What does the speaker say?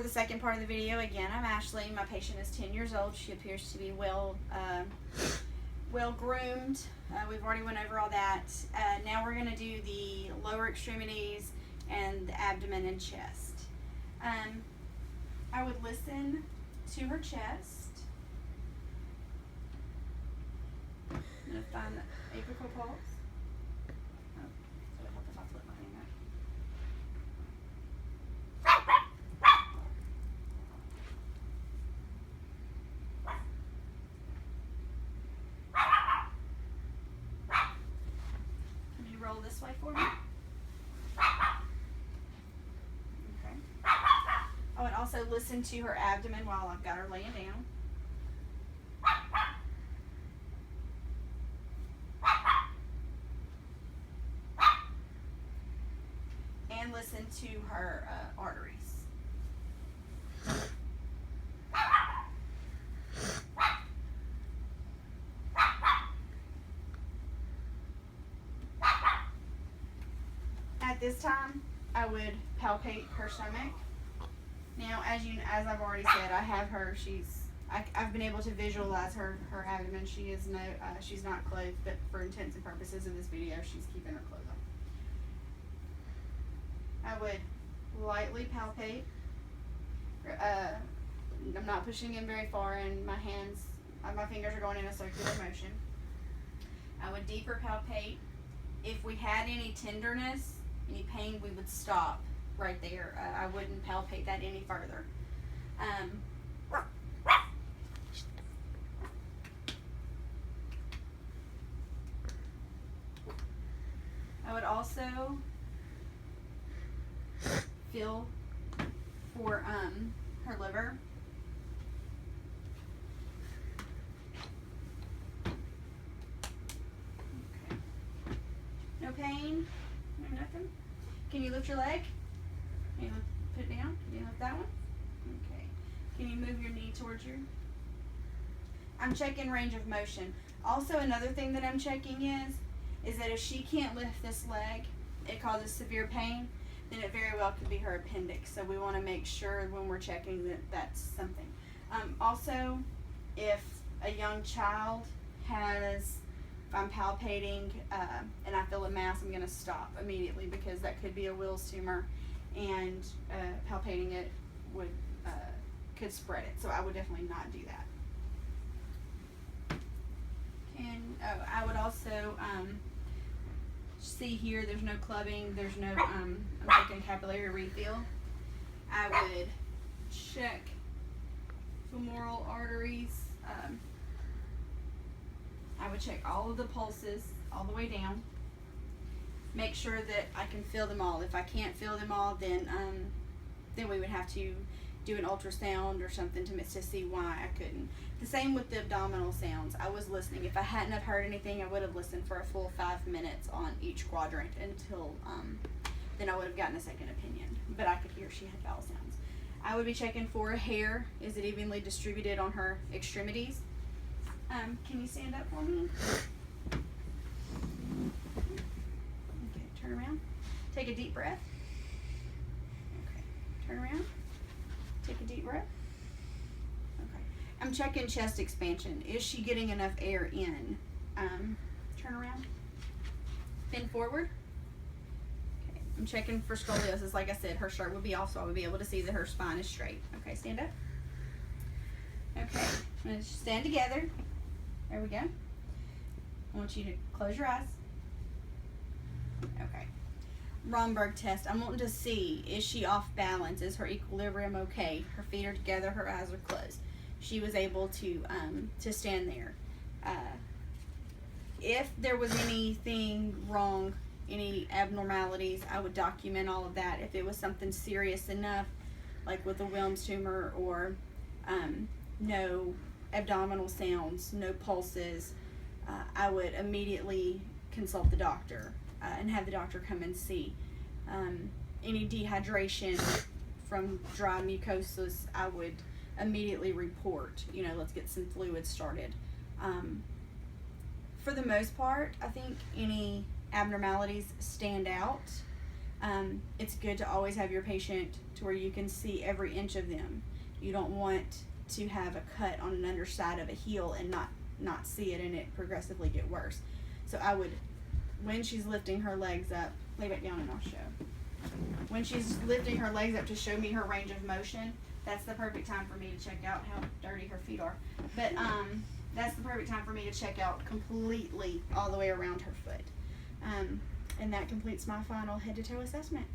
For the second part of the video, again, I'm Ashley. My patient is 10 years old. She appears to be well groomed. We've already went over all that. Now we're going to do the lower extremities and the abdomen and chest. I would listen to her chest. I'm going to find the apical pulse. Oh, so it help if I flip my hand back. Can you roll this way for me? Okay. I would also listen to her abdomen while I've got her laying down. And listen to her arteries. At this time, I would palpate her stomach. Now, as I've already said, I have her. I've been able to visualize her abdomen. She is she's not clothed, but for intents and purposes of this video, she's keeping her clothes on. I would lightly palpate. I'm not pushing in very far, and my fingers are going in a circular motion. I would deeper palpate. If we had any tenderness, any pain, we would stop right there. I wouldn't palpate that any further. I would also feel for her liver. Okay. No pain? No nothing? Can you lift your leg? Can you put it down? Can you lift that one? Okay. Can you move your knee towards you? I'm checking range of motion. Also, another thing that I'm checking is that if she can't lift this leg, it causes severe pain, then it very well could be her appendix. So we want to make sure when we're checking that that's something. Also, if a young child if I'm palpating and I feel a mass, I'm going to stop immediately because that could be a Wills tumor, and palpating it could spread it. So I would definitely not do that. I would also see here there's no clubbing, there's no I'm checking capillary refill. I would check femoral arteries. I would check all of the pulses all the way down. Make sure that I can feel them all. If I can't feel them all, then we would have to do an ultrasound or something to see why I couldn't. The same with the abdominal sounds. I was listening. If I hadn't have heard anything, I would have listened for a full 5 minutes on each quadrant until then I would have gotten a second opinion. But I could hear she had bowel sounds. I would be checking for hair. Is it evenly distributed on her extremities? Can you stand up for me? Okay, turn around. Take a deep breath. Okay, turn around. Take a deep breath. Okay, I'm checking chest expansion. Is she getting enough air in? Turn around. Bend forward. Okay, I'm checking for scoliosis. Like I said, her shirt would be off, so I would be able to see that her spine is straight. Okay, stand up. Okay, I'm going to stand together. There we go. I want you to close your eyes. Okay. Romberg test. I'm wanting to see, is she off balance? Is her equilibrium okay? Her feet are together, her eyes are closed. She was able to stand there. If there was anything wrong, any abnormalities, I would document all of that. If it was something serious enough, like with a Wilms tumor or no abdominal sounds, no pulses, I would immediately consult the doctor and have the doctor come and see. Any dehydration from dry mucosis, I would immediately report. Let's get some fluid started. For the most part, I think any abnormalities stand out. It's good to always have your patient to where you can see every inch of them. You don't want to have a cut on an underside of a heel and not see it and it progressively get worse. So I would, when she's lifting her legs up, lay back down and I'll show. When she's lifting her legs up to show me her range of motion, that's the perfect time for me to check out how dirty her feet are. But that's the perfect time for me to check out completely all the way around her foot. And that completes my final head to toe assessment.